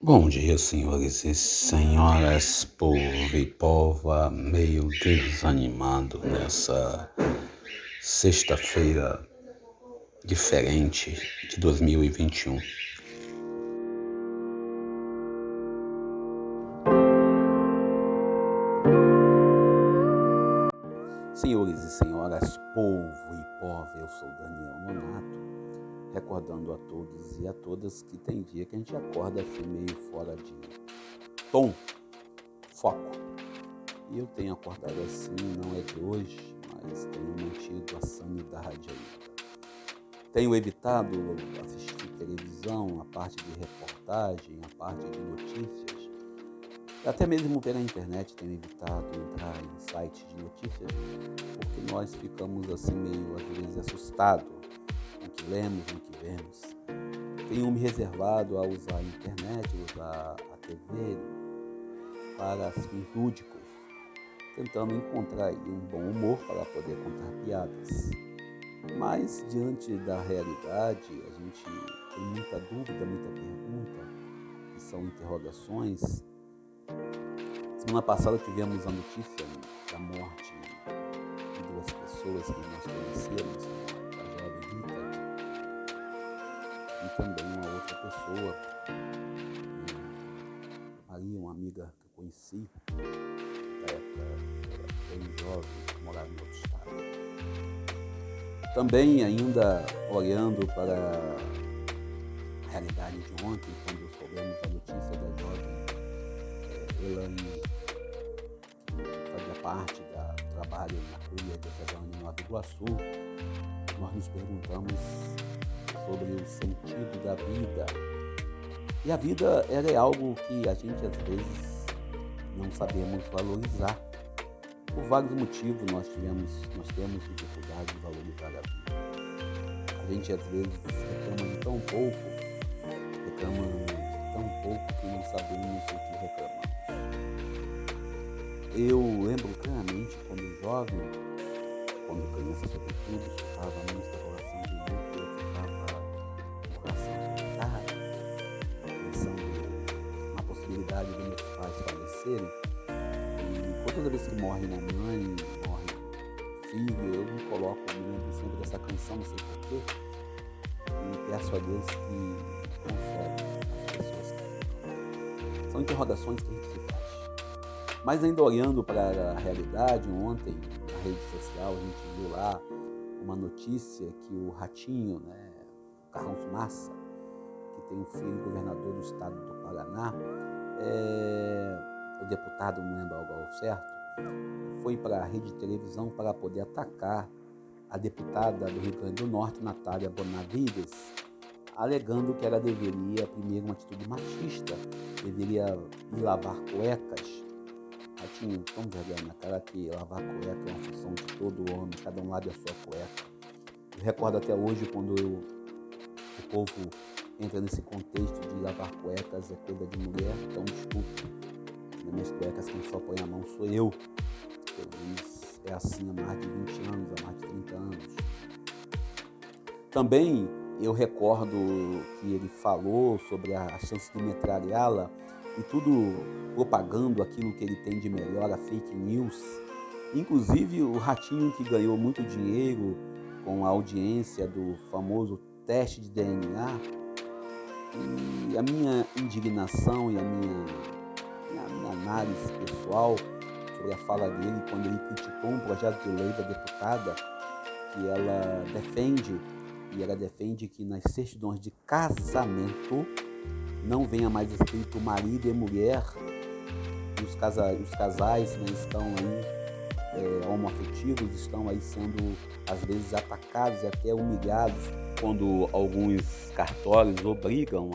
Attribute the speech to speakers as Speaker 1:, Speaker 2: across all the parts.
Speaker 1: Bom dia, senhores e senhoras, povo e pova, meio desanimado nessa sexta-feira diferente de 2021. Senhores e senhoras, povo e pova, eu sou Daniel Nonato, recordando a todos e a todas que tem dia que a gente acorda assim meio fora de tom, foco. E eu tenho acordado assim, não é de hoje, mas tenho mantido a sanidade ainda. Tenho evitado assistir televisão, a parte de reportagem, a parte de notícias. Até mesmo pela internet tenho evitado entrar em sites de notícias, porque nós ficamos assim meio, às vezes, assustados com o que lemos, com o que vemos. Tenho me reservado a usar a internet, usar a TV para fins lúdicos, tentando encontrar aí um bom humor para poder contar piadas. Mas, diante da realidade, a gente tem muita dúvida, muita pergunta, que são interrogações. Semana passada tivemos a notícia da morte de duas pessoas que nós conhecemos, a jovem Rita e também uma outra pessoa, Maria, uma amiga que eu conheci, na época era bem jovem, morava em outro estado. Também ainda olhando para a realidade de ontem, quando soubemos a notícia da jovem Elaine, que fazia parte do trabalho na Cunha de Federal em Nova Iguaçu, nós nos perguntamos sobre o sentido da vida. E a vida ela é algo que a gente às vezes não sabemos valorizar. Por vários motivos nós temos dificuldade de valorizar a vida. A gente às vezes reclama de tão pouco que não sabemos o que reclamamos. Eu lembro claramente quando jovem, quando criança sobretudo, escutava a música Coração de Luto, eu ficava com o coração apertado, pensando na possibilidade de meus pais falecerem. E toda vez que morre uma mãe, morre um filho, eu me lembro sempre dessa canção, não sei porquê, e peço a Deus que console as pessoas que ficam. São interrogações que a gente se faz. Mas ainda olhando para a realidade, ontem na rede social a gente viu lá uma notícia que o Ratinho, o Carlos Massa, que tem um filho governador do estado do Paraná, o deputado, não lembro agora ao certo, foi para a rede de televisão para poder atacar a deputada do Rio Grande do Norte, Natália Bonavides, alegando que ela deveria, primeiro, uma atitude machista, deveria ir lavar cuecas. Ratinho, tão vergonha na cara que lavar cueca é uma função de todo homem, cada um lava a sua cueca. Eu recordo até hoje quando o povo entra nesse contexto de lavar cuecas é coisa de mulher, então desculpe. Nas minhas cuecas quem só põe a mão sou eu. Pelo menos é assim há mais de 20 anos, há mais de 30 anos. Também eu recordo que ele falou sobre a chance de metralhá-la e tudo propagando aquilo que ele tem de melhor, a fake news. Inclusive o Ratinho, que ganhou muito dinheiro com a audiência do famoso teste de DNA. E a minha indignação e a minha análise pessoal sobre a fala dele quando ele criticou um projeto de lei da deputada que ela defende que nas certidões de casamento não venha mais escrito marido e mulher, e os casais estão aí homoafetivos, estão aí sendo às vezes atacados e até humilhados quando alguns cartórios obrigam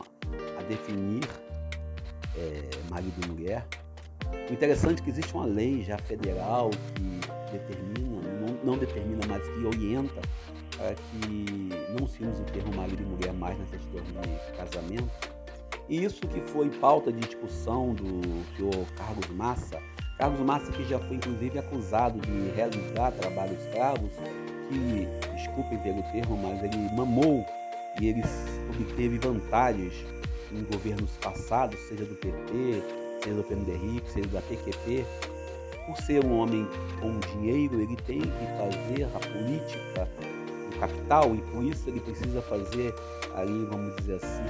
Speaker 1: a definir marido e mulher. O interessante é que existe uma lei já federal que determina, não determina, mas que orienta para que não se use o termo marido e mulher mais na certidão de casamento. E isso que foi pauta de discussão do senhor Carlos Massa. Carlos Massa, que já foi inclusive acusado de realizar trabalho escravos, que, desculpem pelo termo, mas ele mamou e ele obteve vantagens em governos passados, seja do PT, seja do Fernando Henrique, seja da PQP, por ser um homem com dinheiro, ele tem que fazer a política do capital e por isso ele precisa fazer ali, vamos dizer assim,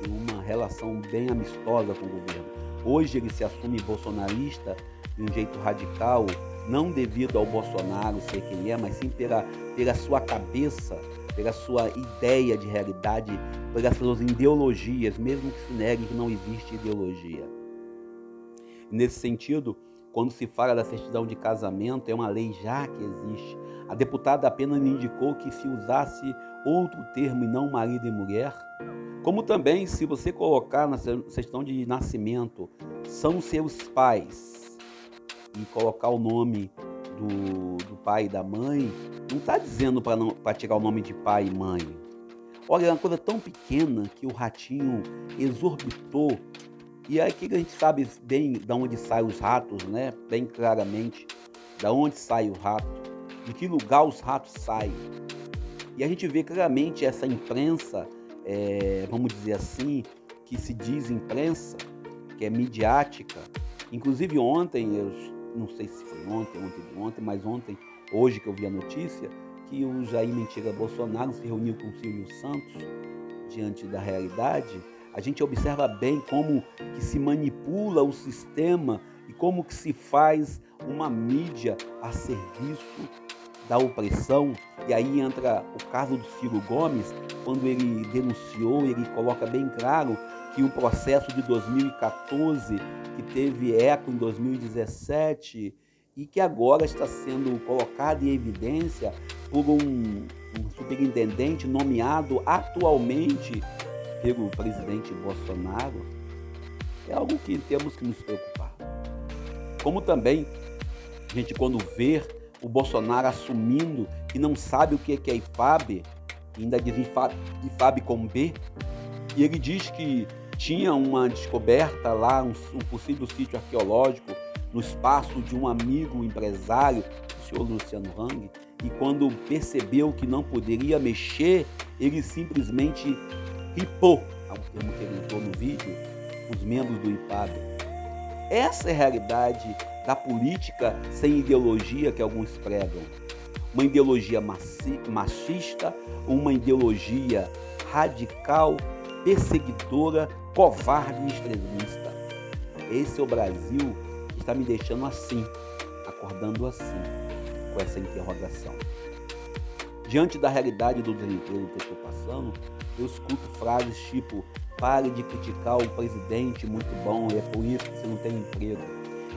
Speaker 1: uma relação bem amistosa com o governo. Hoje ele se assume bolsonarista de um jeito radical, não devido ao Bolsonaro ser quem é, mas sim pela sua cabeça, pela sua ideia de realidade, pelas suas ideologias, mesmo que se negue que não existe ideologia. Nesse sentido, quando se fala da certidão de casamento, é uma lei já que existe. A deputada apenas me indicou que se usasse outro termo e não marido e mulher, como também se você colocar na certidão de nascimento, são seus pais, e colocar o nome do pai e da mãe, não está dizendo para tirar o nome de pai e mãe. Olha, é uma coisa tão pequena que o Ratinho exorbitou. E aí que a gente sabe bem de onde saem os ratos, né? Bem claramente, de onde sai o rato, de que lugar os ratos saem. E a gente vê claramente essa imprensa, vamos dizer assim, que se diz imprensa, que é midiática. Inclusive ontem, eu não sei se foi ontem, mas hoje que eu vi a notícia, que o Jair Mentira Bolsonaro se reuniu com o Silvio Santos diante da realidade. A gente observa bem como que se manipula o sistema e como que se faz uma mídia a serviço da opressão. E aí entra o caso do Ciro Gomes, quando ele denunciou, ele coloca bem claro que o processo de 2014, que teve eco em 2017 e que agora está sendo colocado em evidência por um superintendente nomeado atualmente pelo presidente Bolsonaro, é algo que temos que nos preocupar. Como também a gente, quando vê o Bolsonaro assumindo que não sabe o que é IFAB, ainda diz IFAB com B, e ele diz que tinha uma descoberta lá, um possível sítio arqueológico no espaço de um amigo empresário, o senhor Luciano Hang, e quando percebeu que não poderia mexer, ele simplesmente ripou, é um termo que ele usou no vídeo, os membros do IFAB. Essa é a realidade da política sem ideologia que alguns pregam. Uma ideologia machista, uma ideologia radical, perseguidora, covarde e extremista. Esse é o Brasil que está me deixando assim, acordando assim, com essa interrogação. Diante da realidade do desemprego que eu estou passando, eu escuto frases tipo: pare de criticar o presidente, muito bom, é por isso que você não tem emprego.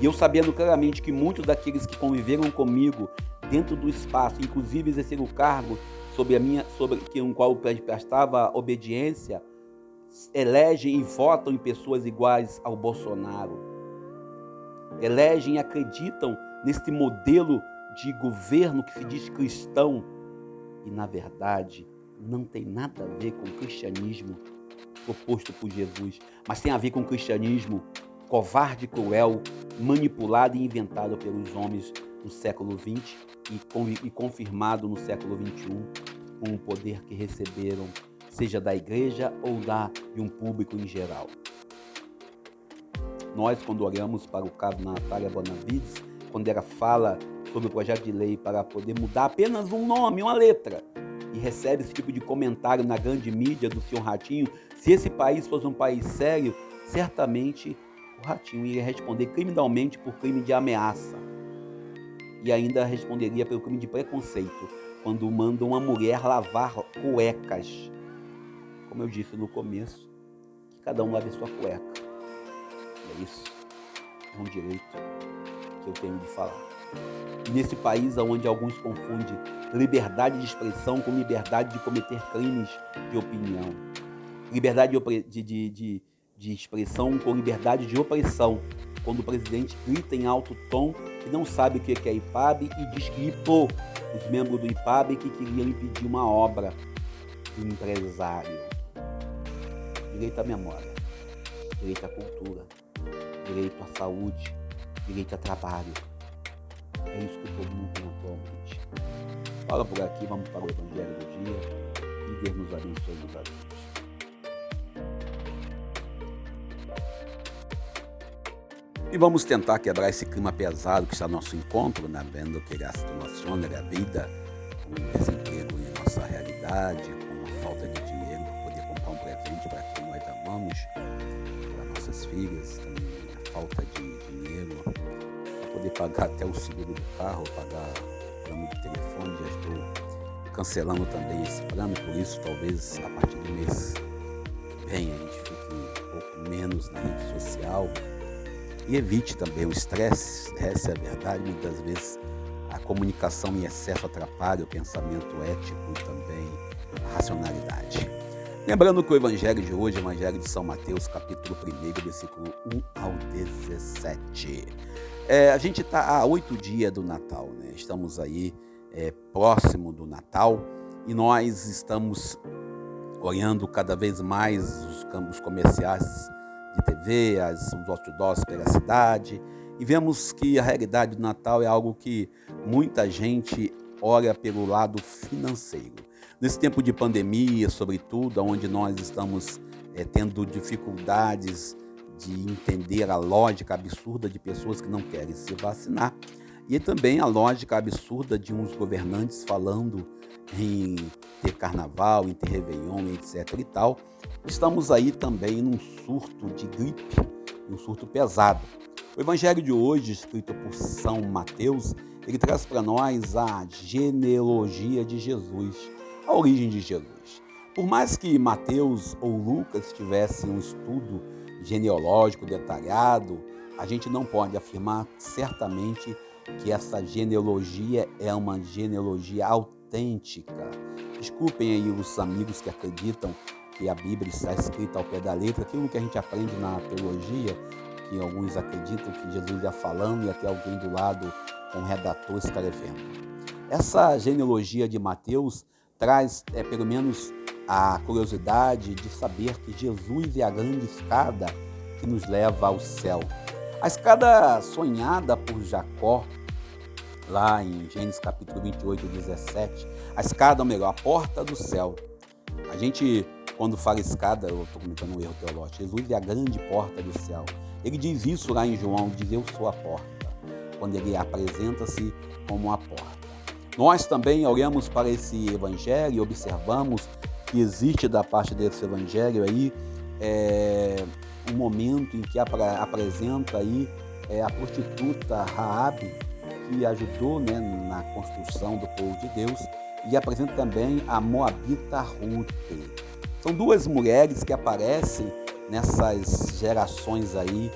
Speaker 1: E eu sabendo claramente que muitos daqueles que conviveram comigo dentro do espaço, inclusive exerceram o cargo sobre o qual eu prestava obediência, elegem e votam em pessoas iguais ao Bolsonaro. Elegem e acreditam neste modelo de governo que se diz cristão e, na verdade, não tem nada a ver com o cristianismo proposto por Jesus, mas tem a ver com o cristianismo covarde, cruel, manipulado e inventado pelos homens no século XX e confirmado no século XXI com o poder que receberam, seja da igreja ou de um público em geral. Nós, quando olhamos para o caso Natália Bonavides, quando ela fala sobre o projeto de lei para poder mudar apenas um nome, uma letra, e recebe esse tipo de comentário na grande mídia do senhor Ratinho, se esse país fosse um país sério, certamente o Ratinho iria responder criminalmente por crime de ameaça. E ainda responderia pelo crime de preconceito, quando manda uma mulher lavar cuecas. Como eu disse no começo, que cada um lave sua cueca. E é isso. É um direito que eu tenho de falar. E nesse país onde alguns confundem liberdade de expressão com liberdade de cometer crimes de opinião. Liberdade de expressão com liberdade de opressão. Quando o presidente grita em alto tom e não sabe o que é IFAB e diz que hipou os membros do IFAB que queriam impedir uma obra do empresário. Direito à memória, direito à cultura, direito à saúde, direito a trabalho. É isso que todo mundo tem atualmente. Fala por aqui, vamos para o Evangelho do Dia e Deus nos abençoe nos ajude. E vamos tentar quebrar esse clima pesado que está no nosso encontro, né? Vendo que a situação da vida, com o desemprego em nossa realidade, com a falta de dinheiro para poder comprar um presente para quem nós amamos, para nossas filhas, também a falta de dinheiro para poder pagar até o seguro do carro, pagar o plano de telefone. Já estou cancelando também esse plano, por isso talvez a partir do mês que vem a gente fique um pouco menos na rede social. E evite também o estresse, essa é a verdade. Muitas vezes a comunicação em excesso atrapalha o pensamento ético e também a racionalidade. Lembrando que o Evangelho de hoje é o Evangelho de São Mateus, capítulo 1, versículo 1 ao 17. A gente está há 8 dias do Natal, né? Estamos aí próximo do Natal e nós estamos olhando cada vez mais os campos comerciais de TV, os outdoors pela cidade, e vemos que a realidade do Natal é algo que muita gente olha pelo lado financeiro. Nesse tempo de pandemia, sobretudo, onde nós estamos tendo dificuldades de entender a lógica absurda de pessoas que não querem se vacinar, e também a lógica absurda de uns governantes falando em ter carnaval, em ter réveillon, etc. e tal, estamos aí também num surto de gripe, um surto pesado. O Evangelho de hoje, escrito por São Mateus, ele traz para nós a genealogia de Jesus, a origem de Jesus. Por mais que Mateus ou Lucas tivessem um estudo genealógico detalhado, a gente não pode afirmar certamente que essa genealogia é uma genealogia autêntica. Desculpem aí os amigos que acreditam que a Bíblia está escrita ao pé da letra, aquilo que a gente aprende na teologia, que alguns acreditam que Jesus ia falando e até alguém do lado, um redator escrevendo. Essa genealogia de Mateus traz, pelo menos, a curiosidade de saber que Jesus é a grande escada que nos leva ao céu. A escada sonhada por Jacó, lá em Gênesis capítulo 28, 17, a escada, ou melhor, a porta do céu. A gente, quando fala escada, eu estou comentando um erro teológico, Jesus é a grande porta do céu. Ele diz isso lá em João, diz: eu sou a porta, quando ele apresenta-se como a porta. Nós também olhamos para esse evangelho e observamos que existe da parte desse evangelho aí um momento em que apresenta aí a prostituta Raabe, que ajudou, né, na construção do povo de Deus, e apresenta também a moabita Ruth. São duas mulheres que aparecem nessas gerações aí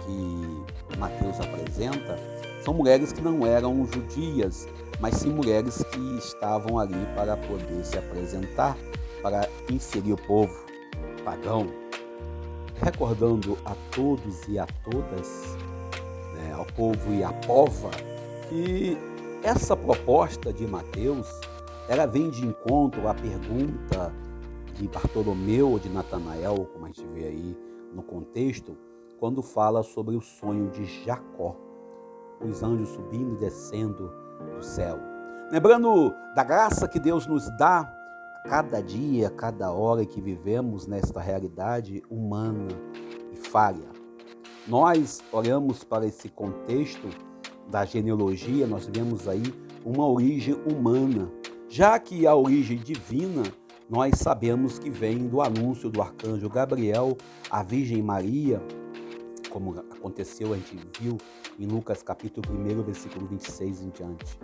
Speaker 1: que Mateus apresenta. São mulheres que não eram judias, mas sim mulheres que estavam ali para poder se apresentar, para inserir o povo pagão, recordando a todos e a todas, né, ao povo e à pova, que essa proposta de Mateus, ela vem de encontro à pergunta de Bartolomeu ou de Natanael, como a gente vê aí no contexto, quando fala sobre o sonho de Jacó, os anjos subindo e descendo do céu. Lembrando da graça que Deus nos dá cada dia, cada hora que vivemos nesta realidade humana e falha. Nós olhamos para esse contexto da genealogia, nós vemos aí uma origem humana, já que a origem divina nós sabemos que vem do anúncio do arcanjo Gabriel à Virgem Maria, como aconteceu, a gente viu em Lucas capítulo 1, versículo 26 em diante.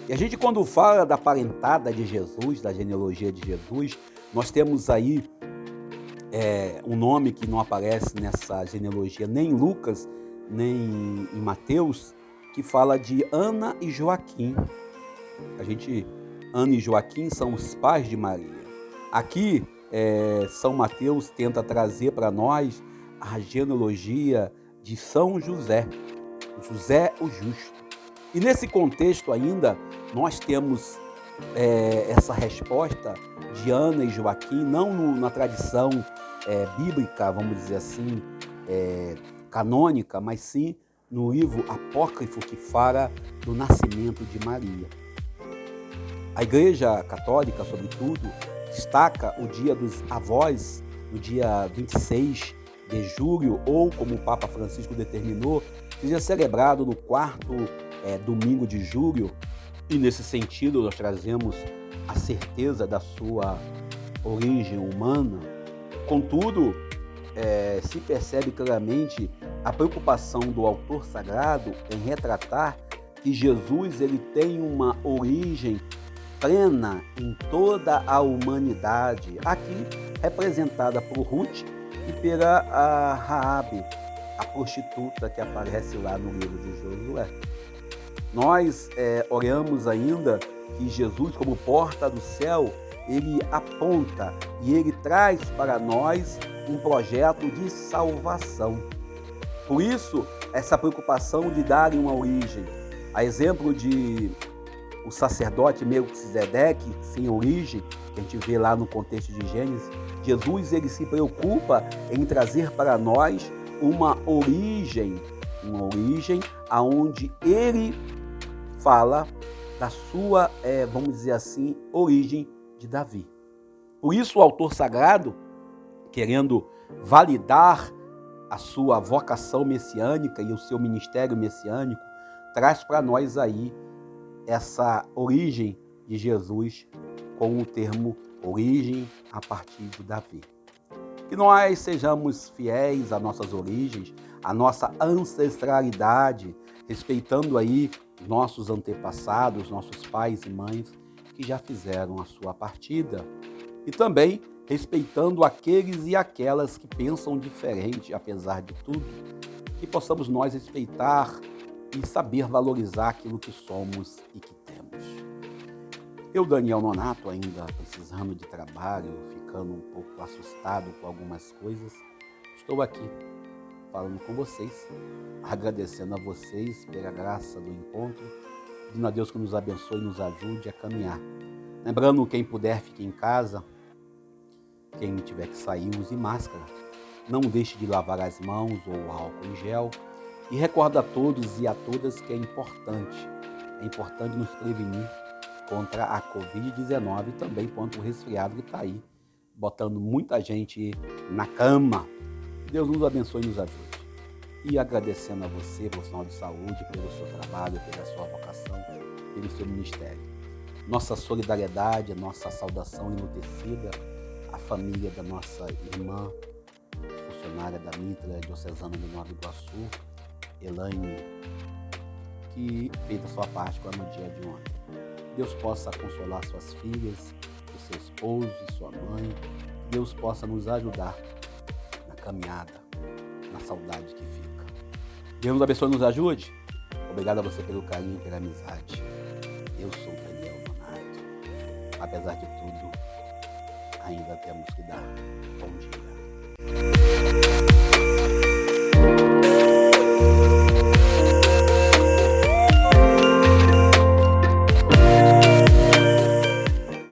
Speaker 1: E a gente, quando fala da parentada de Jesus, da genealogia de Jesus, nós temos aí um nome que não aparece nessa genealogia, nem em Lucas, nem em Mateus, que fala de Ana e Joaquim. Ana e Joaquim são os pais de Maria. Aqui, São Mateus tenta trazer para nós a genealogia de São José, José o Justo. E nesse contexto ainda, nós temos essa resposta de Ana e Joaquim, não na tradição bíblica, vamos dizer assim, canônica, mas sim no livro apócrifo que fala do nascimento de Maria. A Igreja Católica, sobretudo, destaca o Dia dos Avós, no dia 26 de julho, ou como o Papa Francisco determinou, seja celebrado no quarto domingo de julho, e nesse sentido nós trazemos a certeza da sua origem humana. Contudo, se percebe claramente a preocupação do autor sagrado em retratar que Jesus ele tem uma origem plena em toda a humanidade, aqui representada por Ruth e pela Raabe, a prostituta que aparece lá no livro de Josué. Nós oramos ainda que Jesus, como porta do céu, ele aponta e ele traz para nós um projeto de salvação. Por isso, essa preocupação de darem uma origem, a exemplo de o sacerdote Melquisedeque, sem origem, que a gente vê lá no contexto de Gênesis, Jesus ele se preocupa em trazer para nós uma origem aonde ele fala da sua, vamos dizer assim, origem de Davi. Por isso o autor sagrado, querendo validar a sua vocação messiânica e o seu ministério messiânico, traz para nós aí essa origem de Jesus com o termo origem a partir de Davi. Que nós sejamos fiéis às nossas origens, à nossa ancestralidade, respeitando aí nossos antepassados, nossos pais e mães que já fizeram a sua partida. E também respeitando aqueles e aquelas que pensam diferente, apesar de tudo, que possamos nós respeitar e saber valorizar aquilo que somos e que temos. Eu, Daniel Nonato, ainda precisando de trabalho, ficando um pouco assustado com algumas coisas, estou aqui falando com vocês, agradecendo a vocês pela graça do encontro, pedindo a Deus que nos abençoe e nos ajude a caminhar. Lembrando, quem puder, fique em casa, quem tiver que sair, use máscara, não deixe de lavar as mãos ou álcool em gel, e recordo a todos e a todas que é importante nos prevenir contra a Covid-19 e também contra o resfriado que está aí, botando muita gente na cama. Deus nos abençoe e nos ajude. E agradecendo a você, profissional de saúde, pelo seu trabalho, pela sua vocação, pelo seu ministério. Nossa solidariedade, a nossa saudação enaltecida à família da nossa irmã, funcionária da Mitra Diocesana de Nova Iguaçu, Elaine, que fez a sua parte no dia de ontem. Deus possa consolar suas filhas, o seu esposo e sua mãe. Deus possa nos ajudar na caminhada, na saudade que fica. Deus nos abençoe e nos ajude. Obrigado a você pelo carinho e pela amizade. Eu sou Daniel Nonato. Apesar de tudo, ainda temos que dar bom dia.